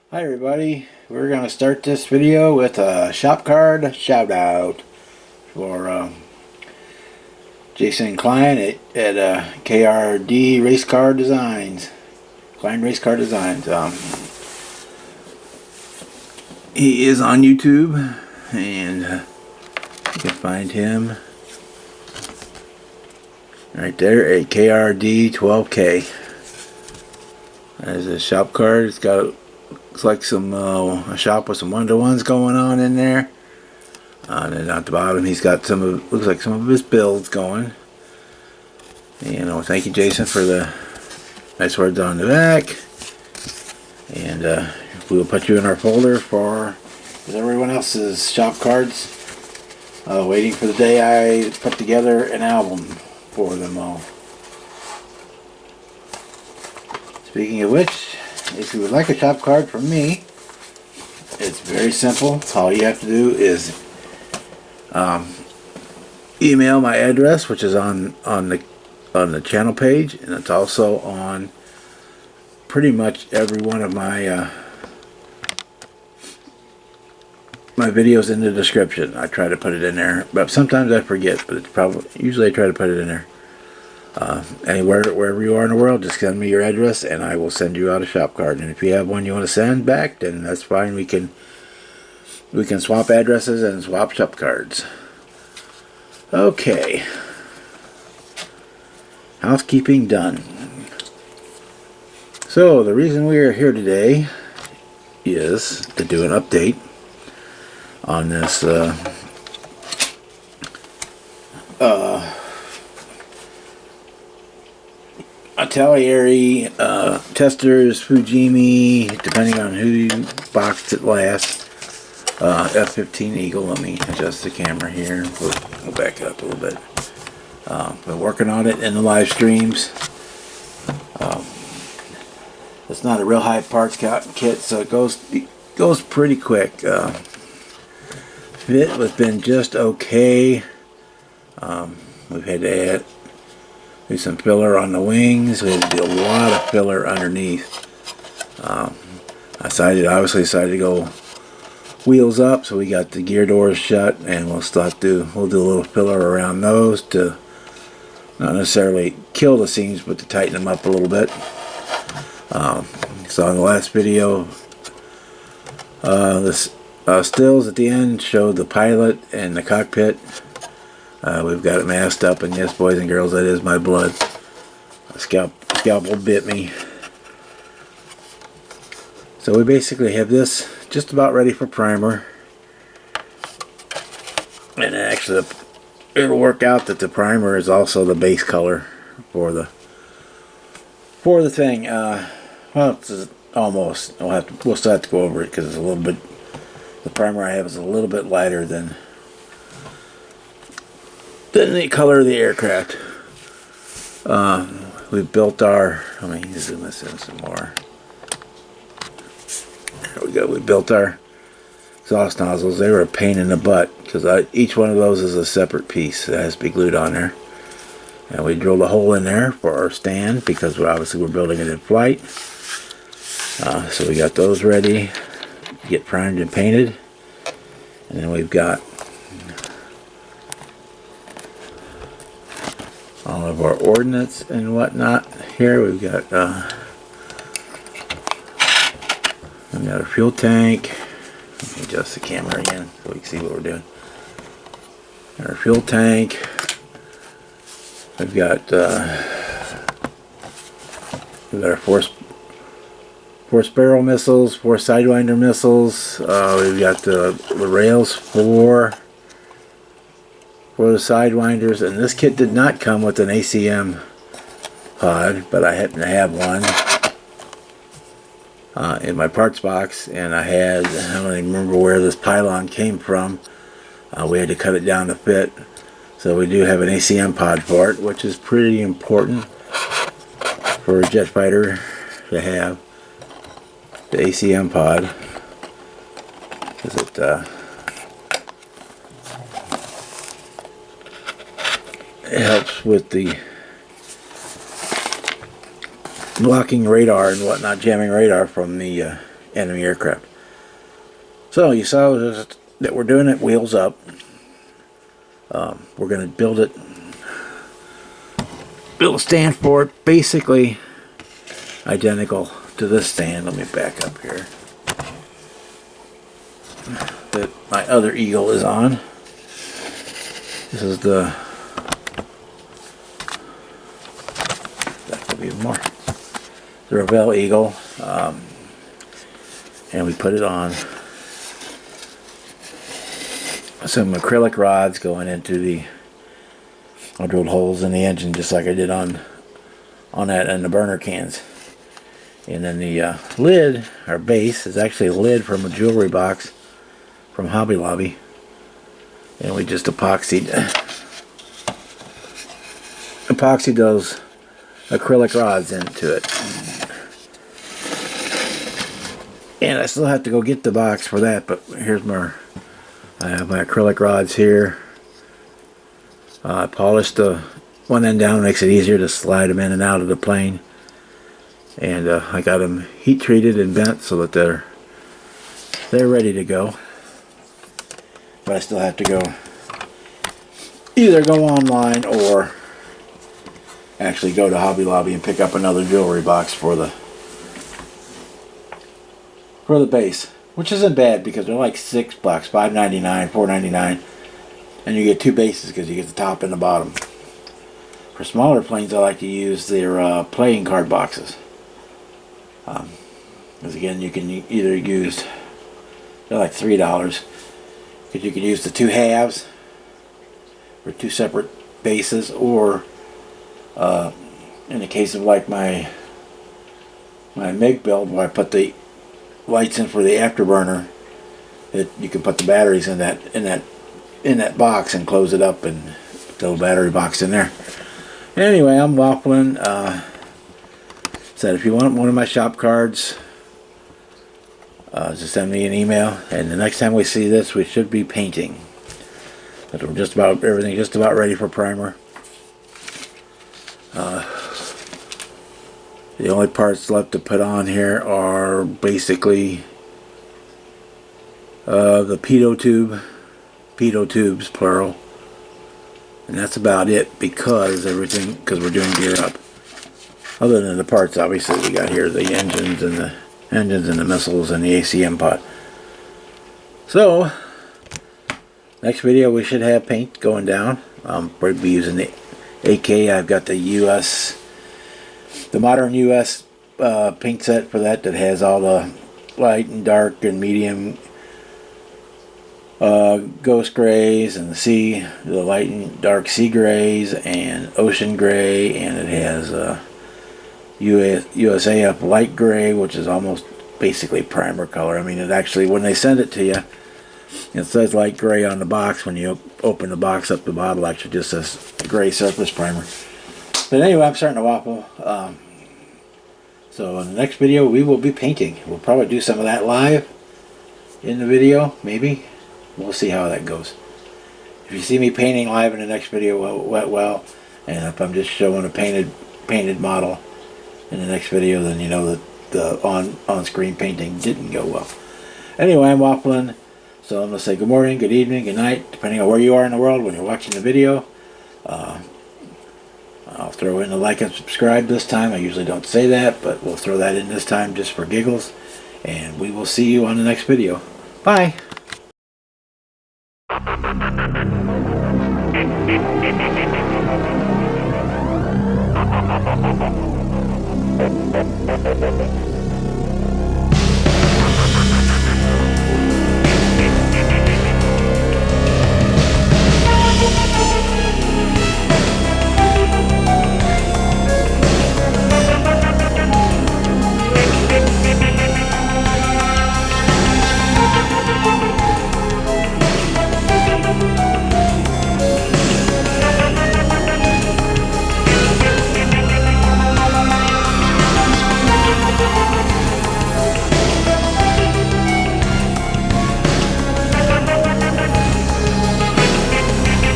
Hi everybody, we're going to start this video with a shop card shout out for Jason Klein at KRD Race Car Designs. Klein Race Car Designs. He is on YouTube and you can find him right there at KRD 12K. There's a shop card. It's got looks like some a shop with some one-to-ones going on in there. And then at the bottom, he's got some of looks like some of his builds going. And thank you, Jason, for the nice words on the back. And we will put you in our folder for everyone else's shop cards. Waiting for the day I put together an album for them all. Speaking of which, if you would like a shop card from me, it's very simple. All you have to do is email my address, which is on the channel page, and it's also on pretty much every one of my my videos in the description. I try to put it in there, but sometimes I forget. But it's usually I try to put it in there. Wherever you are in the world, just send me your address and I will send you out a shop card. And if you have one you want to send back, then that's fine. We can swap addresses and swap shop cards. Okay, housekeeping done. So the reason we are here today is to do an update on this Atelier Testors Fujimi, depending on who boxed it last, F15 Eagle. Let me adjust the camera here. We'll back up a little bit. Been working on it in the live streams. It's not a real high parts kit, so it goes pretty quick. Fit has been just okay. We've had to add some filler on the wings. We had to do a lot of filler underneath. I obviously decided to go wheels up, so we got the gear doors shut, and we'll do a little filler around those to not necessarily kill the seams, but to tighten them up a little bit. So in the last video, the stills at the end showed the pilot and the cockpit. We've got it masked up, and yes, boys and girls, that is my blood. A scalpel bit me. So we basically have this just about ready for primer. And actually, it'll work out that the primer is also the base color for the thing. Well, it's almost. We'll still have to go over it because it's a little bit. The primer I have is a little bit lighter than the color of the aircraft. We've built our, let me zoom this in some more. There we go. We built our exhaust nozzles. They were a pain in the butt because each one of those is a separate piece that has to be glued on there. And we drilled a hole in there for our stand because obviously we're building it in flight. So we got those ready to get primed and painted. And then we've got all of our ordnance and whatnot here. We've got a fuel tank. Let me adjust the camera again so we can see what we're doing. Our fuel tank. We've got our force barrel missiles, 4 sidewinder missiles. We've got the rails for the sidewinders, and this kit did not come with an ACM pod, but I happen to have one in my parts box, and I don't even remember where this pylon came from. We had to cut it down to fit, so we do have an ACM pod for it, which is pretty important for a jet fighter to have the ACM pod, because it helps with the blocking radar and whatnot, jamming radar from the enemy aircraft. So you saw that we're doing it wheels up. We're going to build a stand for it, basically identical to this stand. Let me back up here. That my other Eagle is on. This is the, that could be more, the Revell Eagle, and we put it on some acrylic rods going into the, I drilled holes in the engine just like I did on that and the burner cans. And then the lid, our base, is actually a lid from a jewelry box from Hobby Lobby. And we just epoxied those acrylic rods into it. And I still have to go get the box for that, but here's my, I have my acrylic rods here. I polished the one end down, makes it easier to slide them in and out of the plane. And I got them heat treated and bent so that they're ready to go. But I still have to go either go online or actually go to Hobby Lobby and pick up another jewelry box for the base, which isn't bad because they're like $6, $5.99, $4.99, and you get two bases because you get the top and the bottom. For smaller planes, I like to use their playing card boxes, because again, you can either use, they're like $3. Because you can use the two halves for two separate bases, or in the case of like my MiG build where I put the lights in for the afterburner, you can put the batteries in that box and close it up and throw a battery box in there. Anyway, I'm waffling. Said if you want one of my shop cards, just send me an email, and the next time we see this, we should be painting. But we're just about everything just about ready for primer. The only parts left to put on here are basically the pitot tubes plural, and that's about it because we're doing gear up. Other than the parts, obviously we got here the engines and the missiles and the ACM pod. So next video we should have paint going down. We'll be using the AK. I've got the modern US paint set for that has all the light and dark and medium ghost grays and the light and dark sea grays and ocean gray, and it has USAF light gray, which is almost basically primer color. I mean, it actually, when they send it to you, it says light gray on the box. When you open the box up, the bottle actually just says gray surface primer. But anyway, I'm starting to waffle. So in the next video, we will be painting. We'll probably do some of that live in the video, maybe. We'll see how that goes. If you see me painting live in the next video, well, and if I'm just showing a painted model in the next video, then you know that the on-screen painting didn't go well. Anyway, I'm waffling, so I'm going to say good morning, good evening, good night, depending on where you are in the world when you're watching the video. I'll throw in the like and subscribe this time. I usually don't say that, but we'll throw that in this time just for giggles. And we will see you on the next video. Bye!